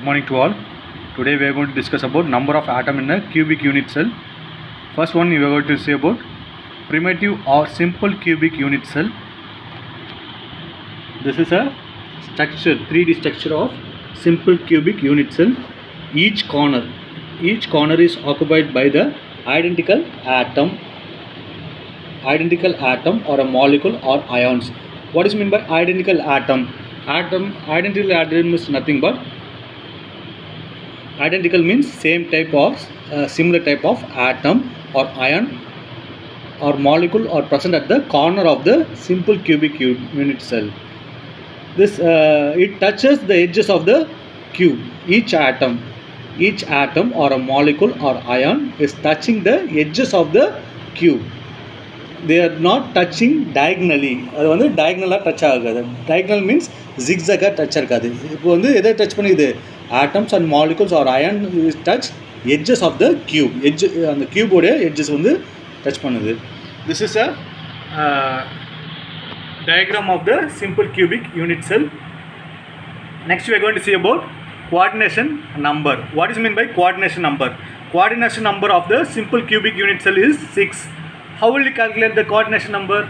morning to all. Today we are going to discuss about number of atom in a cubic unit cell. First one we are going to see about primitive or simple cubic unit cell. This is a structure, 3D structure of simple cubic unit cell. Each corner is occupied by the identical atom or a molecule or ions. What is meant by identical atom? Identical atom is nothing but identical means same type of similar type of atom or ion or molecule are present at the corner of the simple cubic unit cell. This it touches the edges of the cube. Each atom or a molecule or ion is touching the edges of the cube. They are not touching diagonally. அது வந்து diagonal touch ஆகாது. Diagonal means zigzag touch இருக்காது. இப்போ வந்து எதை touch பண்ணுது? Atoms and molecules or ion touch edges of the cube. Edge அந்த cube ஓட edges வந்து touch பண்ணுது. This is a diagram of the simple cubic unit cell. Next we are going to see about coordination number. What is meant by coordination number? Coordination number of the simple cubic unit cell is 6. How will you calculate the coordination number?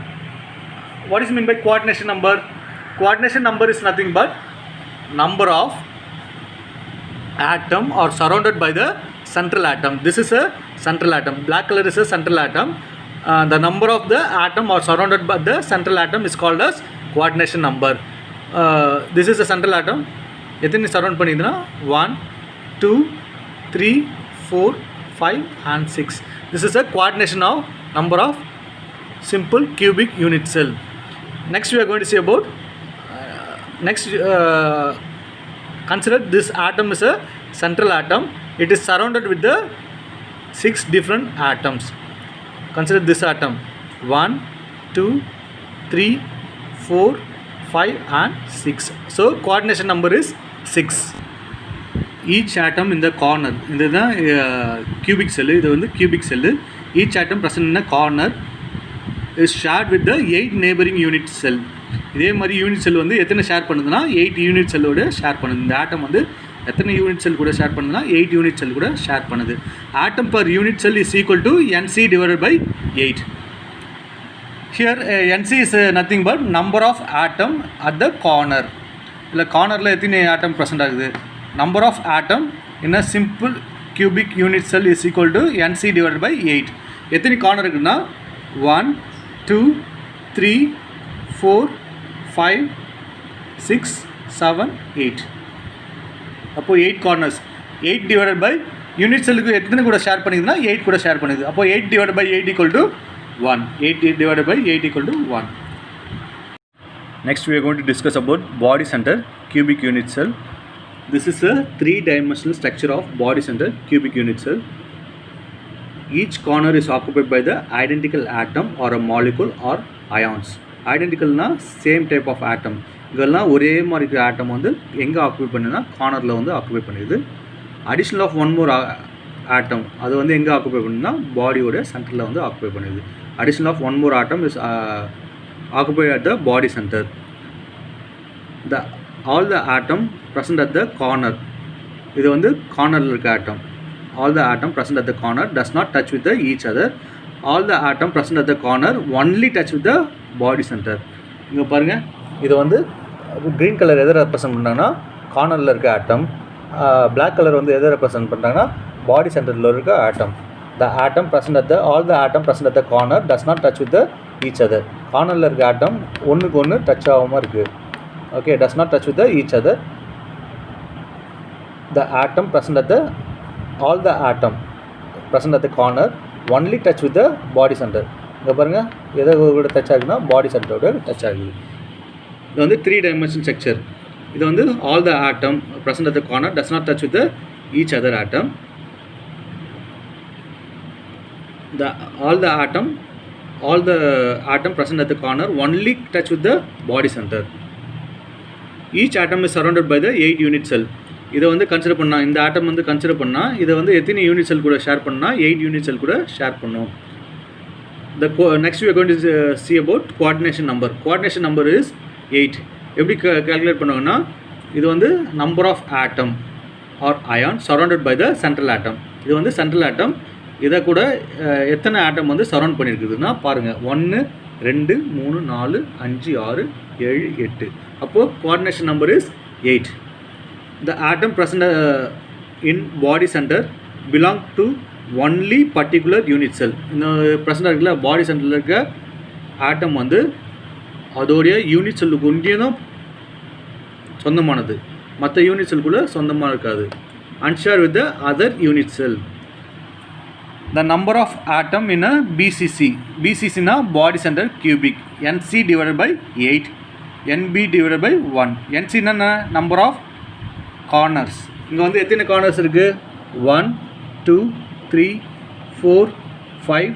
What is meant by coordination number? Coordination number is nothing but number of atom or surrounded by the central atom. This is a central atom. Black color is a central atom. The number of the atom or surrounded by the central atom is called as coordination number. This is a central atom. எத்தனை surround பண்ணிதுன்னா 1 2 3 4 5 and 6. This is a coordination of number of simple cubic unit cell. Next we are going to see about consider this atom is a central atom. It is surrounded with the 6 different atoms. Consider this atom 1 2 3 4 5 and 6. So coordination number is 6. Each atom in the corner, this is cubic cell. This is cubic cell. Each atom present in a corner is shared with the 8 neighboring unit cell. இதே மாதிரி unit cell வந்து எத்தனை share பண்ணுதுன்னா 8 unit செல்லோட share பண்ணுது. இந்த ஆட்டம் வந்து எத்தனை unit செல் கூட ஷேர் பண்ணுதுன்னா 8 யூனிட் செல் கூட ஷேர் பண்ணுது. Atom per unit cell is equal to NC divided by 8. Here NC is nothing but number of atom at the corner. இல்லை கார்னரில் எத்தனை ஆட்டம் ப்ரெசென்ட் ஆகுது? Number of atom in a simple cubic unit cell is equal to NC divided by 8. எத்தனை corner இருக்குன்னா 1 2 3 4 5 6 7 8. அப்போ 8 corners. 8 divided by unit செல்லுக்கு எத்தனை கூட ஷேர் பண்ணிதுன்னா 8 கூட ஷேர் பண்ணுது. அப்போ 8 divided by 8 equal to 1. 8 divided by 8 equal to 1. Next we are going to discuss about body center cubic unit cell. This is a 3-dimensional structure of body center cubic unit cell. Each corner is occupied by the identical atom or a molecule or ions. Identical na same type of atom. இதெல்லாம் ஒரே மாதிரி இருக்கிற ஆட்டம் வந்து எங்கே occupy பண்ணுன்னா கார்னரில் வந்து occupy பண்ணுது. அடிஷ்னல் ஆஃப் ஒன் மோர் ஆட்டம் அது வந்து எங்கே ஆக்குபை பண்ணுன்னா பாடியோட சென்டரில் வந்து ஆக்குபை பண்ணுது. Additional of one more atom is occupied at the body center. All the atom present at the corner. இது வந்து கார்னரில் இருக்க atom. All the atom present at the corner does not touch with each other. All the atom present at the corner only touch with the body center. இங்கே பாருங்கள், இது வந்து green colour எதை represent பண்ணுறாங்கன்னா கார்னரில் இருக்க atom. பிளாக் கலர் வந்து எதை ரெப்ரசன்ட் பண்ணுறாங்கன்னா பாடி சென்டரில் இருக்க atom. All the atom present at the corner does not touch with each other. கார்னரில் இருக்க ஆட்டம் ஒன்றுக்கு ஒன்று டச் ஆகாமல் இருக்குது. Okay, does not touch with each other. All the atom present at the corner only touch with the body center. இங்கே பாருங்கள், எதை கூட டச் ஆகுதுன்னா பாடி சென்டரோட டச் ஆகுது. இது வந்து 3-dimensional structure. இது வந்து all the atom present at the corner does not touch with each other atom. All the atom present at the corner only touch with the body center. Each atom is surrounded by the 8 unit cell. இதை வந்து consider பண்ணால், இந்த ஆட்டம் வந்து consider பண்ணால் இதை வந்து எத்தனை unit செல் கூட ஷேர் பண்ணால் 8 யூனிட் செல் கூட ஷேர் பண்ணும். Next we are going to see about coordination number. Coordination number is 8. எப்படி கால்குலேட் பண்ணுவாங்கன்னா இது வந்து number of atom or ion surrounded by the central atom. இது வந்து சென்ட்ரல் ஆட்டம். இதை கூட எத்தனை ஆட்டம் வந்து சரௌண்ட் பண்ணியிருக்குதுன்னா பாருங்கள், 1 2 3 4 5 6 7 8. அப்போது coordination number is 8. The atom present in body center belong to only particular unit cell. இந்த present இருக்குல்ல பாடி சென்டரில் இருக்க ஆட்டம் வந்து அதோடைய யூனிட் செல்லுக்கு ஒன்றியே தான் சொந்தமானது, மற்ற யூனிட் செல்லுக்குள்ளே சொந்தமாக இருக்காது. unshared with the other unit cell. The number of atom in a BCC na body center cubic, NC divided by 8, NB divided by 1. NC na number of corners. இங்கே வந்து எத்தனை கார்னர்ஸ் இருக்குது? 1 2 3 4 5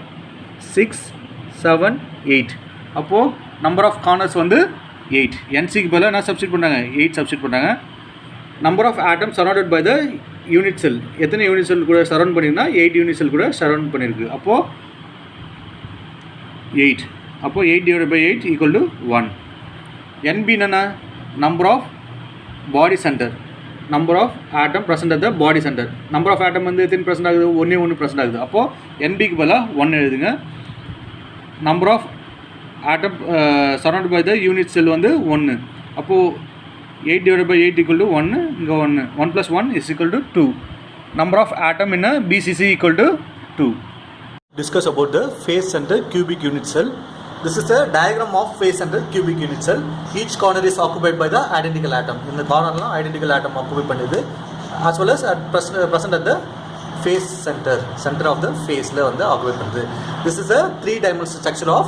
6 7 8. அப்போது நம்பர் ஆஃப் கார்னர்ஸ் வந்து 8. NCக்கு பதிலாக என்ன substitute பண்ணாங்க? 8 substitute பண்ணாங்க. Number of atom surrounded by the unit cell, எத்தனை யூனிட் செல் கூட சரௌண்ட் பண்ணிங்கன்னா 8 யூனிட் செல் கூட சரௌண்ட் பண்ணியிருக்கு. அப்போது 8. அப்போது 8 divide by 8 equal to 1. NB என்னென்னா number of body center, number of atom present at the body center. Number of atom வந்து எத்தனை ப்ரெசென்ட் ஆகுது? 1 ப்ரெசென்ட் ஆகுது. அப்போது NBக்கு பதிலாக 1 எழுதுங்க. Number of atom surround by the unit cell வந்து 1. அப்போது 8 divided by 8 equal to 1. இங்கே 1. 1 plus 1 is equal to 2. Number of atom in a BCC equal to 2. Discuss about the phase center cubic unit cell. This is the diagram of phase center cubic unit cell. Each corner is occupied by the identical atom. In the corner la identical atom occupy பண்ணுது. As well as at present at the phase center of the phase la வந்து occupy பண்ணுது. This is a 3-dimensional structure of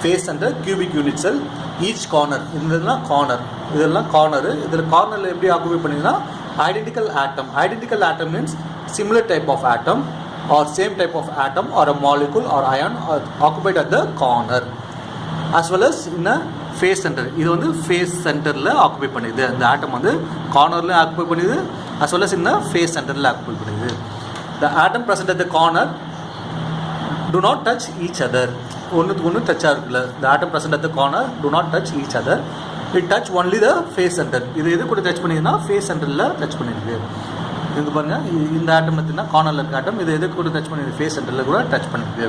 phase center cubic unit cell. Each corner, இதெல்லாம் corner, இதெல்லாம் corner. இதில் கார்னரில் எப்படி occupy பண்ணிங்கன்னா identical atom. Identical atom means similar type of atom or same type of atom or a molecule or ion occupied at the corner. as well as in a phase center. இது வந்து phase centerல occupy பண்ணுது. அந்த ஆட்டம் வந்து கார்னரில் occupy பண்ணுது, as well as in a phase centerல occupy பண்ணுது. The atom present at the corner do not touch each other. ஒன்றுக்கு ஒன்று டச்சாக இருக்குல்ல. The atom present at the corner do not touch each other. It touch only the phase center. இது எது கூட touch பண்ணிதுன்னா phase centerல touch பண்ணிருக்கு. இது பாருங்க, இந்த ஆட்டம் பார்த்தீங்கன்னா கார்னரில் இருக்க ஆட்டம், இது எது கூட டச் பண்ணிருக்கு? phase centerல கூட டச் பண்ணிருக்கு.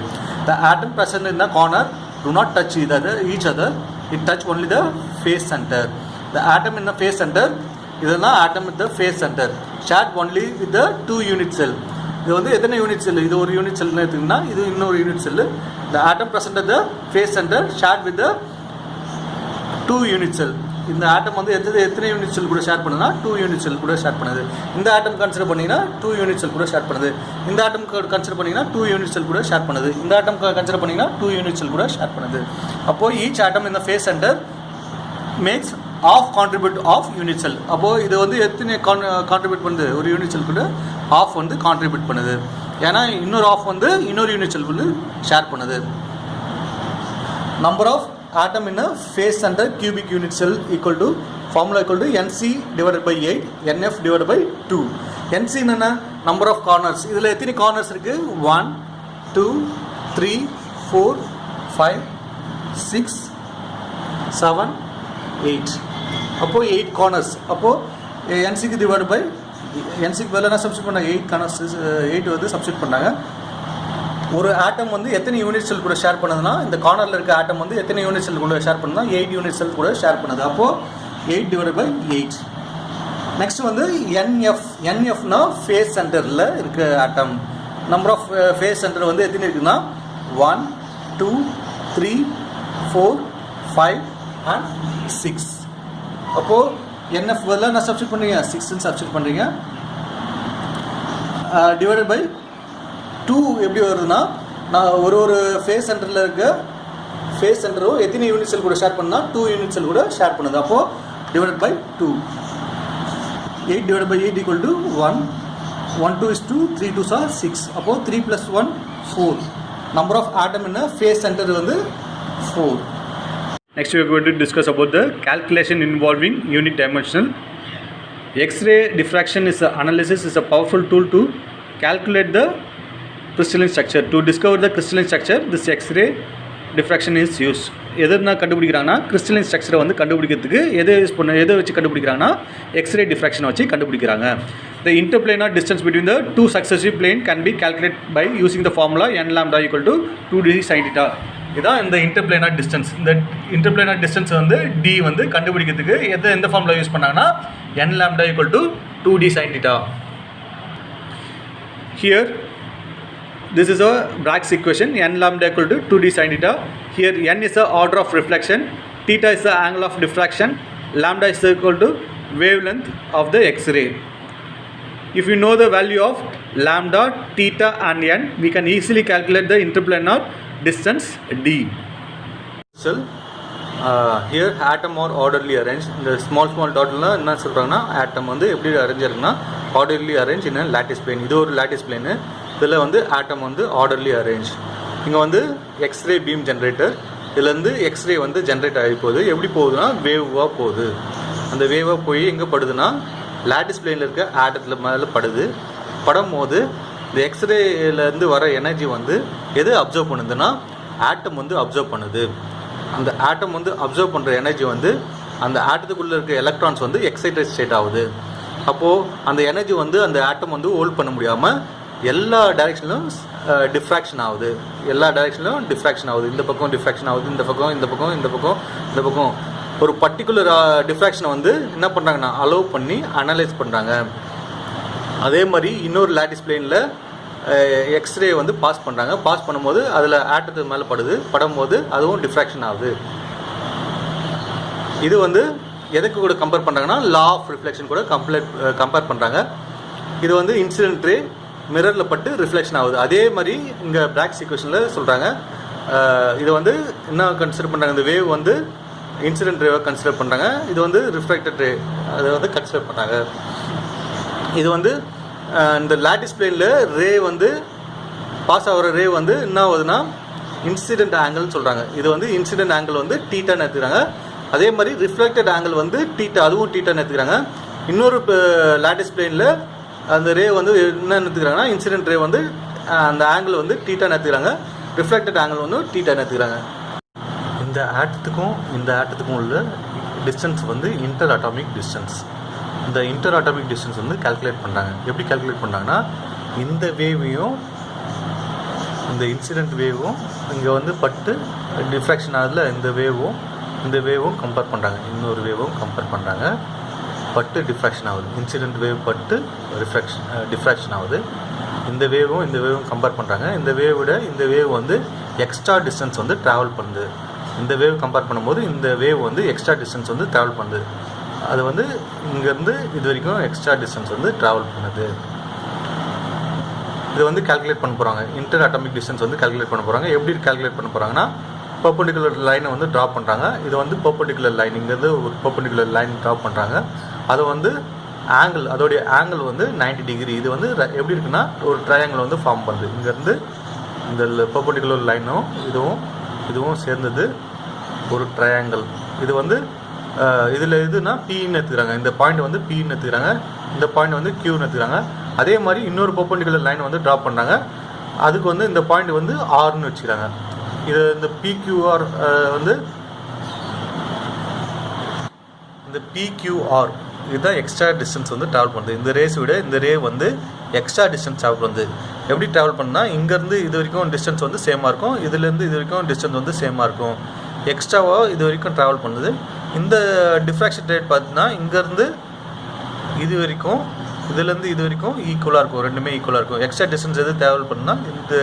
The atom present in the corner do not touch each other. It touch only the phase center. The atom in the phase center, இதெல்லாம் atom in the phase center shared only with the 2 unit cell. இது வந்து எத்தனை unit செல்? இது ஒரு unit செல்னு எடுத்திங்கன்னா இது இன்னொரு unit cell. The atom present at the phase center shared with the 2 unit cell. இந்த ஆட்டம் வந்து எத்தனை யூனிட் செல் கூட ஷேர் பண்ணுதுன்னா 2 யூனிட் செல் கூட ஷேர் பண்ணுது. இந்த ஆட்டம் கன்சிடர் பண்ணிங்கன்னா 2 யூனிட் செல் கூட ஷேர் பண்ணுது. இந்த ஆட்டம் கன்சிடர் பண்ணிங்கன்னா 2 யூனிட் செல் கூட ஷேர் பண்ணுது. இந்த ஆட்டம் கன்சிடர் பண்ணிங்கன்னா 2 யூனிட் செல் கூட ஷேர் பண்ணுது. அப்போது ஈச் ஆட்டம் இந்த face center makes of contribute of unit cell. அப்போது இது வந்து எத்தனை கான்ட்ரிபியூட் பண்ணுது? ஒரு யூனிட் செல் கூட ஆஃப் வந்து கான்ட்ரிபியூட் பண்ணுது. ஏன்னா இன்னொரு ஆஃப் வந்து இன்னொரு யூனிட் செல் வந்து ஷேர் பண்ணுது. Number of atom in face center cubic unit cell equal to formula equal to NC divided by 8 NF divided by 2. NC என்னென்ன? Number of corners. இதில் எத்தனை கார்னர்ஸ் இருக்குது? 1 2 3 4 5 6 7 8. அப்போது 8 கார்னர்ஸ். அப்போது NCக்கு டிவைட் பை NCக்கு பதில் என்ன சப்ஸ்டிட் பண்ணாங்க? 8 கார்னர்ஸ் 8 வந்து சப்ஸ்டிட் பண்ணாங்க. ஒரு ஆட்டம் வந்து எத்தனை யூனிட் செல் கூட ஷேர் பண்ணுதுன்னா, இந்த கார்னரில் இருக்க ஆட்டம் வந்து எத்தனை யூனிட் செல் கூட ஷேர் பண்ணுதுன்னா 8 யூனிட் செல் கூட ஷேர் பண்ணுது. அப்போது 8 டிவைட் பை 8. நெக்ஸ்ட் வந்து NFனா ஃபேஸ் சென்டரில் இருக்க ஆட்டம். நம்பர் ஆஃப் ஃபேஸ் சென்டர் வந்து எத்தனை இருக்குன்னா 1 2 3 4 5 and 6. அப்போது NF பதில் நான் சப்ஸ்டிட் பண்ணுறீங்க 6ன்னு சப்ஸ்டிட் பண்ணுறீங்க. டிவைடட் பை 2 எப்படி வருதுன்னா, நான் ஒரு ஃபேஸ் சென்டரில் இருக்க ஃபேஸ் சென்டரும் எத்தனை யூனிட் செல் கூட ஷேர் பண்ணால் 2 யூனிட் செல் கூட ஷேர் பண்ணுது. அப்போது divided by 2. 8 divided by 8 equal to 1. 1 2 is 2, 3 2s are 6. அப்போது 3 plus 1 4. நம்பர் ஆஃப் ஆட்டம் என்ன ஃபேஸ் சென்டர் வந்து 4. Next we are going to discuss about the calculation involving unit dimensional. X-ray diffraction analysis is a powerful tool to calculate the crystalline structure. To discover the crystalline structure, this X-ray diffraction is used. எதுனா கண்டுபிடிக்கிறாங்கன்னா crystalline ஸ்ட்ரக்சரை வந்து கண்டுபிடிக்கிறதுக்கு எதை வச்சு கண்டுபிடிக்கிறாங்கன்னா x ray டிஃப்ராக்ஷனை வச்சு கண்டுபிடிக்கிறாங்க. The interplanar distance between the two successive plane can be calculated by using the formula n lambda equal to 2d sin theta. இதான் இந்த இன்டர்பிளேனார் டிஸ்டன்ஸ். இந்த இன்டர்பிளேனார் டிஸ்டன்ஸ் வந்து டி வந்து கண்டுபிடிக்கிறதுக்கு எந்த ஃபார்முலா யூஸ் பண்ணாங்கன்னா n lambda equal to 2d sin theta. Here this is a Bragg's equation, n lambda equal to 2d sin theta. Here n is the order of reflection, theta is the angle of diffraction, lambda is equal to wavelength of the X-ray. If you know the value of lambda, theta and n, we can easily calculate the interplanar distance d. So here atom are orderly arranged. இந்த small dotல என்ன சொல்றாங்கன்னா atom வந்து எப்படி arrange இருக்குன்னா orderly arranged in a lattice plane. இது ஒரு lattice plane. இதில் வந்து atom வந்து orderly arranged. இங்கே வந்து எக்ஸ்ரே பீம் ஜென்ரேட்டர். இதுலேருந்து எக்ஸ்ரே வந்து ஜென்ரேட் ஆகி போகுது. எப்படி போகுதுன்னா வேவாக போகுது. அந்த வேவாக போய் எங்கே படுதுன்னா லாட்டிஸ் பிளேனில் இருக்க ஆட்டத்தில் மேலே படும் போது இந்த எக்ஸ்ரேலேருந்து வர எனர்ஜி வந்து எது அப்சர்வ் பண்ணுதுன்னா ஆட்டம் வந்து அப்சர்வ் பண்ணுது. அந்த ஆட்டம் வந்து அப்சர்வ் பண்ணுற எனர்ஜி வந்து அந்த ஆட்டத்துக்குள்ளே இருக்க எலக்ட்ரான்ஸ் வந்து எக்ஸைட்டட் ஸ்டேட் ஆகுது. அப்போது அந்த எனர்ஜி வந்து அந்த ஆட்டம் வந்து ஹோல்ட் பண்ண முடியாமல் எல்லா டைரெக்ஷன்லையும் டிஃப்ராக்ஷன் ஆகுது. இந்த பக்கம் டிஃப்ராக்ஷன் ஆகுது, இந்த பக்கம் ஒரு பர்டிகுலர் டிஃப்ராக்ஷனை வந்து என்ன பண்ணுறாங்கன்னா அலோவ் பண்ணி அனலைஸ் பண்ணுறாங்க. அதே மாதிரி இன்னொரு லாட்டிஸ் பிளேனில் எக்ஸ்ரே வந்து பாஸ் பண்ணும்போது அதில் ஆட்டத்துக்கு மேலே படும்போது அதுவும் டிஃப்ராக்ஷன் ஆகுது. இது வந்து எதுக்கு கூட கம்பேர் பண்ணுறாங்கன்னா லா ஆஃப் ரிஃப்ளெக்ஷன் கூட கம்பேர் பண்ணுறாங்க. இது வந்து இன்சிடென்ட் ரே மிரரில் பட்டு ரிஃப்ளெக்ஷன் ஆகுது. அதே மாதிரி இங்கே பிராக்ஸ் ஈக்குவேஷனில் சொல்கிறாங்க. இது வந்து என்ன கன்சிடர் பண்ணுறாங்க, இந்த வேவ் வந்து இன்சிடென்ட் ரேவை கன்சிடர் பண்ணுறாங்க. இது வந்து ரிஃப்ராக்டட் ரே அதை வந்து கன்சிடர் பண்ணுறாங்க. இது வந்து இந்த லாட்டிஸ் பிளேனில் ரே வந்து பாஸ் ஆகிற ரே வந்து என்ன ஆகுதுன்னா இன்சிடென்ட் ஆங்கிள்னு சொல்கிறாங்க. இது வந்து இன்சிடென்ட் ஆங்கிள் வந்து டீட்டான்னு எடுத்துக்கிறாங்க. அதே மாதிரி ரிஃப்ளெக்டட் ஆங்கிள் வந்து டீட்டா, அதுவும் டீட்டான்னு எடுத்துக்கிறாங்க. இன்னொரு லாட்டிஸ் பிளேனில் அந்த ரே வந்து என்ன எடுத்துக்கிறாங்கன்னா இன்சிடென்ட் ரே வந்து அந்த ஆங்கிள் வந்து டீட்டான்னு எடுத்துக்கிறாங்க. ரிஃப்ளெக்டட் ஆங்கிள் வந்து டீட்டான்னு எடுத்துக்கிறாங்க. இந்த ஆட்டத்துக்கும் உள்ள டிஸ்டன்ஸ் வந்து இன்டர் அட்டாமிக் டிஸ்டன்ஸ். இந்த இன்டர் அட்டாமிக் டிஸ்டன்ஸ் வந்து கால்குலேட் பண்ணுறாங்க. எப்படி கால்குலேட் பண்ணுறாங்கன்னா இந்த வேவையும் இந்த இன்சிடென்ட் வேவும் இங்கே வந்து பட்டு டிஃப்ராக்ஷன் ஆகுதுல, இந்த வேவும் கம்பேர் பண்ணுறாங்க. இன்னொரு வேவும் கம்பேர் பண்ணுறாங்க. பட்டு டிஃப்ராக்ஷன் ஆகுது. இன்சிடென்ட் வேவ் பட்டு டிஃப்ராக்ஷன் ஆகுது. இந்த வேவும் கம்பேர் பண்ணுறாங்க. இந்த வேவ் வந்து எக்ஸ்ட்ரா டிஸ்டன்ஸ் வந்து ட்ராவல் பண்ணுது. இந்த வேவ் கம்பேர் பண்ணும்போது இந்த வேவ் வந்து எக்ஸ்ட்ரா டிஸ்டன்ஸ் வந்து ட்ராவல் பண்ணுது. அது வந்து இங்கேருந்து இது வரைக்கும் எக்ஸ்ட்ரா டிஸ்டன்ஸ் வந்து ட்ராவல் பண்ணுது. இது வந்து கால்குலேட் பண்ண போகிறாங்க. இன்டர் அட்டாமிக் டிஸ்டன்ஸ் வந்து கால்குலேட் பண்ண போகிறாங்க. எப்படி கால்குலேட் பண்ண போகிறாங்கன்னா பர்பெண்டிகுலர் லைனை வந்து ட்ரா பண்ணுறாங்க. இது வந்து பர்பெண்டிகுலர் லைன், இங்கேருந்து ஒரு பர்பெண்டிகுலர் லைன் ட்ரா பண்ணுறாங்க. அது வந்து அதோடைய ஆங்கிள் வந்து 90 டிகிரி. இது வந்து எப்படி இருக்குன்னா ஒரு ட்ரையாங்கிள் வந்து ஃபார்ம் பண்ணுது. இங்கேருந்து இந்த பர்பெண்டிகுலர் லைனும் இதுவும் சேர்ந்தது ஒரு ட்ரையாங்கிள். இது வந்து இதில் எதுனா பின்னு எடுத்துக்கிறாங்க. இந்த பாயிண்ட் வந்து பின்னு எடுத்துக்கிறாங்க. இந்த பாயிண்ட் வந்து கியூன்னு எடுத்துக்கிறாங்க. அதே மாதிரி இன்னொரு பர்பெண்டிகுலர் லைன் வந்து ட்ரா பண்ணாங்க. அதுக்கு வந்து இந்த பாயிண்ட் வந்து ஆர்னு வச்சுக்கிறாங்க. இது இந்த பிக்யூஆர் வந்து இந்த பிக்யூஆர் இதுதான் எக்ஸ்ட்ரா டிஸ்டன்ஸ் வந்து ட்ராவல் பண்ணுது. இந்த ரேஸ் விட இந்த ரே வந்து எக்ஸ்ட்ரா டிஸ்டன்ஸ் ட்ராவல் பண்ணுது. எப்படி ட்ராவல் பண்ணால் இங்கேருந்து இது வரைக்கும் டிஸ்டன்ஸ் வந்து சேமாக இருக்கும், இதுலேருந்து இது வரைக்கும் டிஸ்டன்ஸ் வந்து சேமாக இருக்கும். எக்ஸ்ட்ராவாக இது வரைக்கும் ட்ராவல் பண்ணுது. இந்த டிஃப்ராக்ஷன் ரேட் பார்த்தீங்கன்னா இங்கேருந்து இது வரைக்கும் இதுலேருந்து இது வரைக்கும் ஈக்குவலாக இருக்கும், ரெண்டுமே ஈக்குவலாக இருக்கும். எக்ஸ்ட்ரா டிஸ்டன்ஸ் எது ட்ராவல் பண்ணால் இந்த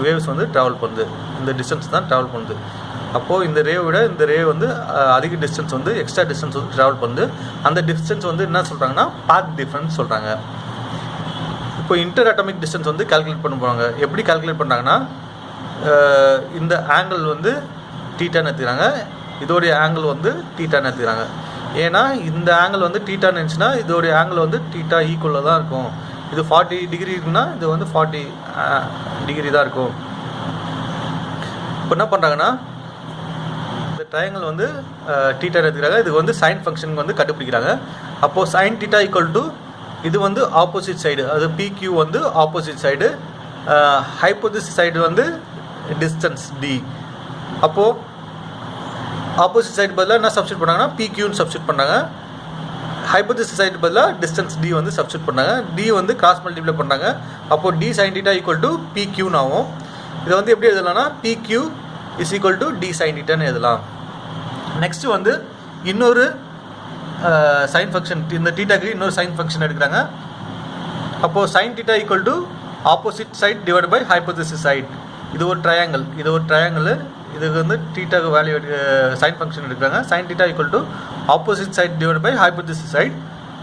வேவ்ஸ் வந்து ட்ராவல் பண்ணுது, இந்த டிஸ்டன்ஸ் தான் ட்ராவல் பண்ணுது. அப்போது இந்த ரே விட இந்த ரே வந்து அதிக டிஸ்டன்ஸ் வந்து எக்ஸ்ட்ரா டிஸ்டன்ஸ் வந்து ட்ராவல் பண்ணுது. அந்த டிஸ்டன்ஸ் வந்து என்ன சொல்கிறாங்கன்னா பாத் டிஃப்ரென்ஸ் சொல்கிறாங்க. இப்போ இன்டர் அட்டாமிக் டிஸ்டன்ஸ் வந்து கால்குலேட் பண்ண போகிறாங்க. எப்படி கால்குலேட் பண்ணுறாங்கன்னா இந்த ஆங்கிள் வந்து டீட்டான்னு எடுத்துக்கிறாங்க, இதோடைய ஆங்கிள் வந்து டீட்டான்னு எடுத்துக்கிறாங்க. ஏன்னா இந்த ஆங்கிள் வந்து டீட்டான்னு இருந்துச்சுன்னா இதோடைய ஆங்கிள் வந்து டீட்டா ஈக்குவலாக தான் இருக்கும். இது 40 டிகிரி இருக்குன்னா இது வந்து 40 டிகிரி தான் இருக்கும். இப்போ என்ன பண்ணுறாங்கன்னா இந்த ட்ரையாங்கிள் வந்து டீட்டா எடுத்துக்கிறாங்க. இது வந்து சைன் ஃபங்க்ஷனுக்கு வந்து கண்டுபிடிக்கிறாங்க. அப்போது சைன் டீட்டா ஈக்குவல் டு இது வந்து ஆப்போசிட் சைடு, அது PQ வந்து ஆப்போசிட் சைடு, ஹைப்போதிசிஸ் சைடு வந்து டிஸ்டன்ஸ் D. அப்போது ஆப்போசிட் சைடு பதிலாக என்ன சப்ஸ்டியூட் பண்ணாங்கன்னா பிக்யூன்னு சப்ஸ்டியூட் பண்ணாங்க. ஹைப்போதீசிஸ் சைடு பதிலாக டிஸ்டன்ஸ் டி வந்து சப்ஸ்டியூட் பண்ணாங்க. டி வந்து கிராஸ் மல்டிப்ளை பண்ணாங்க. அப்போது D sine theta equal to பிக்யூன்னு ஆகும். இதை வந்து எப்படி எழுதலாம்னா PQ is equal to D sine டீட்டான்னு எழுதலாம். நெக்ஸ்ட்டு வந்து இன்னொரு சைன் ஃபங்க்ஷன், இந்த டீட்டாக்கு இன்னொரு சைன் ஃபங்க்ஷன் எடுக்கிறாங்க. அப்போது sine theta equal to opposite side divide by hypothesis side. இது ஒரு ட்ரையாங்கிள், இதுக்கு வந்து டீட்டாக்கு வேல்யூ சைன் ஃபங்க்ஷன் எடுக்கிறாங்க. Sine theta equal to opposite side divide by hypothesis side.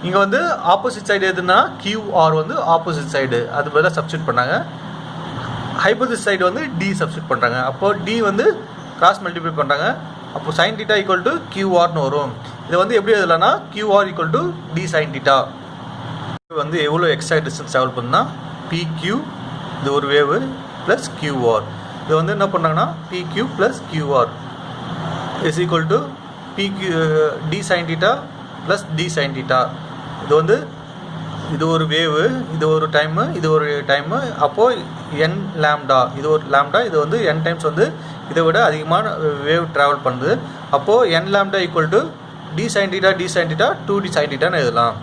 இங்கே வந்து ஆப்போசிட் சைடு எதுனா கியூஆர் வந்து ஆப்போசிட் சைடு, அது பதிலாக சப்ஸ்டியூட் பண்ணாங்க. ஹைப்போதீசிஸ் சைடு வந்து டி சப்ஸ்டியூட் பண்ணுறாங்க. அப்போது டி வந்து கிராஸ் மல்டிப்ளை பண்ணுறாங்க. அப்போது சைன் டீட்டா ஈக்குவல் டு கியூஆர்னு வரும். இதை வந்து எப்படி எழுதலாம்னா QR equal to D sine theta. வந்து எவ்வளோ எக்ஸ்ட்ரா டிஸ்டன்ஸ் ட்ராவல் பண்ணுன்னா பிக்யூ, இது ஒரு வேவு, ப்ளஸ் கியூஆர். இது வந்து என்ன பண்ணாங்கன்னா PQ plus QR is equal to PQ D sine theta plus D sine theta. இது வந்து இது ஒரு வேவு, இது ஒரு டைமு, இது ஒரு டைமு. அப்போது என் லேம்டா, இது ஒரு லேம்டா, இது வந்து என் டைம்ஸ் வந்து இதை விட அதிகமான வேவ் ட்ராவல் பண்ணுது. அப்போது N lambda equal to D sine theta 2d sine டீட்டான்னு எழுதலாம்.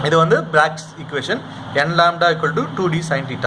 இது வந்து Bragg's equation. n lambda equal to 2d sin theta.